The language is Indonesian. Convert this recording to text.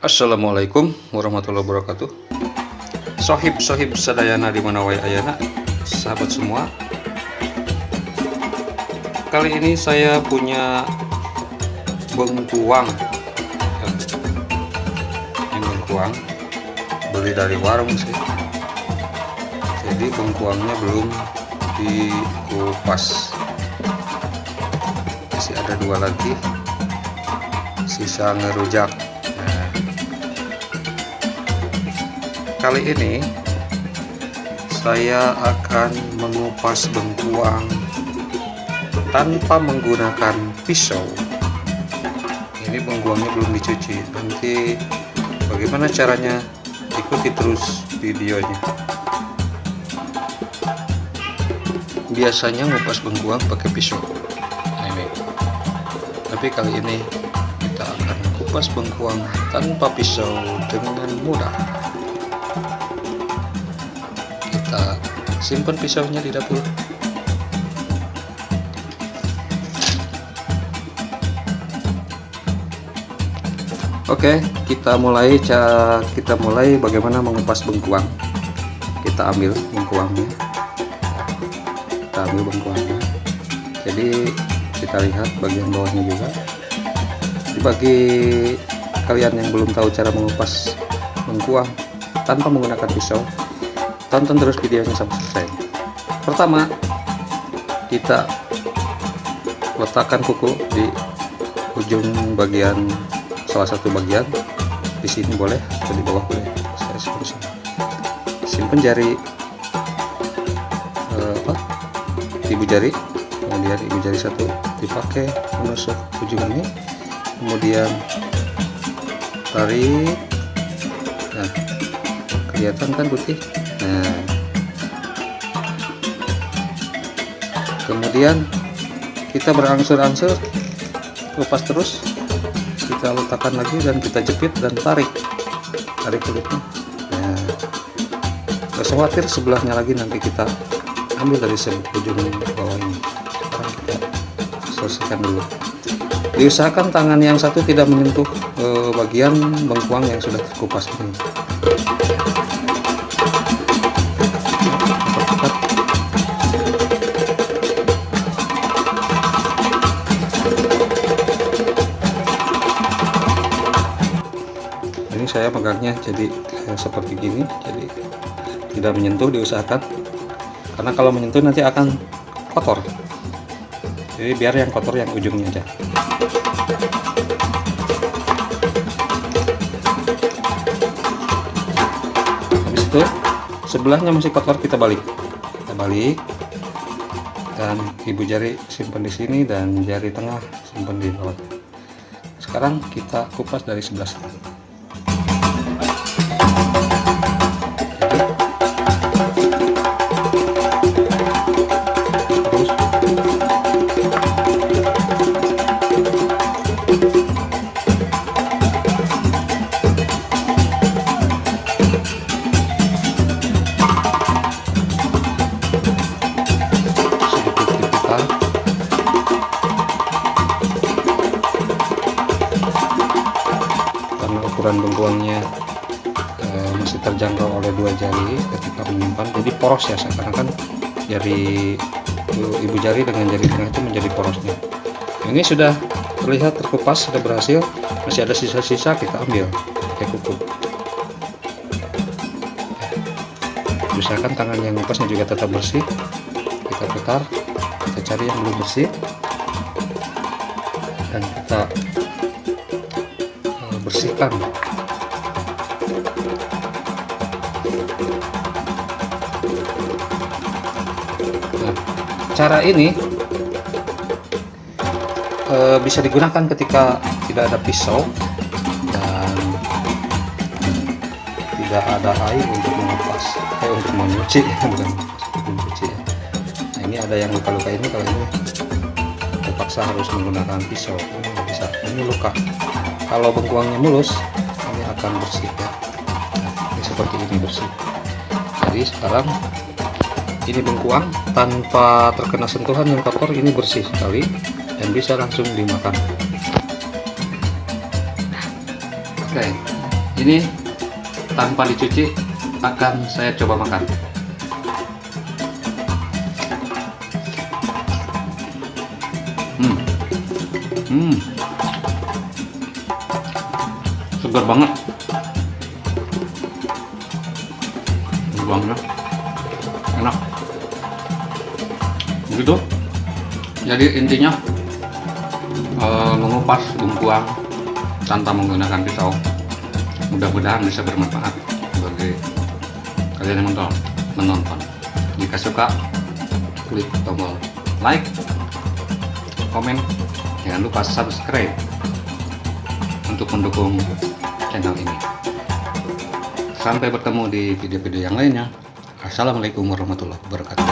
Assalamualaikum warahmatullahi wabarakatuh. Sohib sadayana dimana wae ayana, sahabat semua. Kali ini saya punya bengkuang. Ini bengkuang beli dari warung sih. Jadi bengkuangnya belum dikupas. Masih ada 2 lagi. Sisa ngerujak. Kali ini saya akan mengupas bengkuang tanpa menggunakan pisau. Ini bengkuangnya belum dicuci. Nanti bagaimana caranya, ikuti terus videonya. Biasanya ngupas bengkuang pakai pisau. Nah, ini. Tapi kali ini kita akan kupas bengkuang tanpa pisau dengan mudah. Kita simpan pisaunya di dapur. Oke, kita mulai bagaimana mengupas bengkuang. Kita ambil bengkuangnya. Jadi kita lihat bagian bawahnya juga. Bagi kalian yang belum tahu cara mengupas bengkuang tanpa menggunakan pisau, tonton terus videonya sampai selesai. Pertama, kita letakkan kuku di ujung bagian, salah satu bagian. Di sini boleh atau di bawah boleh. Saya seperti ini. Simpan jari ibu jari, kemudian ibu jari satu dipakai menusuk ujung ini, kemudian tarik. Nah, kelihatan kan putih. Nah, kemudian kita berangsur-angsur lepas terus, kita letakkan lagi dan kita jepit dan tarik kulitnya. Nah, gak usah khawatir, sebelahnya lagi nanti kita ambil dari ujung bawah ini. Sekarang kita selesaikan dulu. Diusahakan tangan yang satu tidak menyentuh bagian bengkuang yang sudah terkupas ini. Ini saya pegangnya jadi seperti gini, jadi tidak menyentuh, diusahakan, karena kalau menyentuh nanti akan kotor. Jadi biar yang kotor yang ujungnya aja. Habis itu sebelahnya masih kotor, kita balik dan ibu jari simpan di sini dan jari tengah simpan di bawah. Sekarang kita kupas dari sebelah sini. Karena ukuran bengkuangnya masih terjangkau oleh 2 jari ketika menyimpan, jadi poros ya, seakan-akan jari ibu jari dengan jari tengah itu menjadi porosnya. Ini sudah terlihat terkupas, sudah berhasil. Masih ada sisa-sisa, kita ambil pakai kuku. Usahakan tangan yang ngupasnya juga tetap bersih. Kita putar, kita cari yang belum bersih dan kita bersihkan. Nah, cara ini bisa digunakan ketika tidak ada pisau dan tidak ada air untuk mengupas, untuk mencuci, bukan mencuci ya. Nah, ini ada yang luka-luka ini, kalau ini terpaksa harus menggunakan pisau. Ini nggak bisa, ini luka. Kalau bengkuangnya mulus, ini akan bersih ya. Nah, ini seperti ini bersih. Jadi sekarang ini bengkuang tanpa terkena sentuhan yang kotor, ini bersih sekali dan bisa langsung dimakan. Oke, Ini tanpa dicuci akan saya coba makan. Segar banget. Bawangnya enak. Begitu. Jadi intinya mengupas bengkuang tanpa menggunakan pisau. Mudah-mudahan bisa bermanfaat bagi kalian yang menonton. Jika suka, klik tombol like, komen, jangan lupa subscribe untuk mendukung channel ini. Sampai bertemu di video-video yang lainnya. Assalamualaikum warahmatullahi wabarakatuh.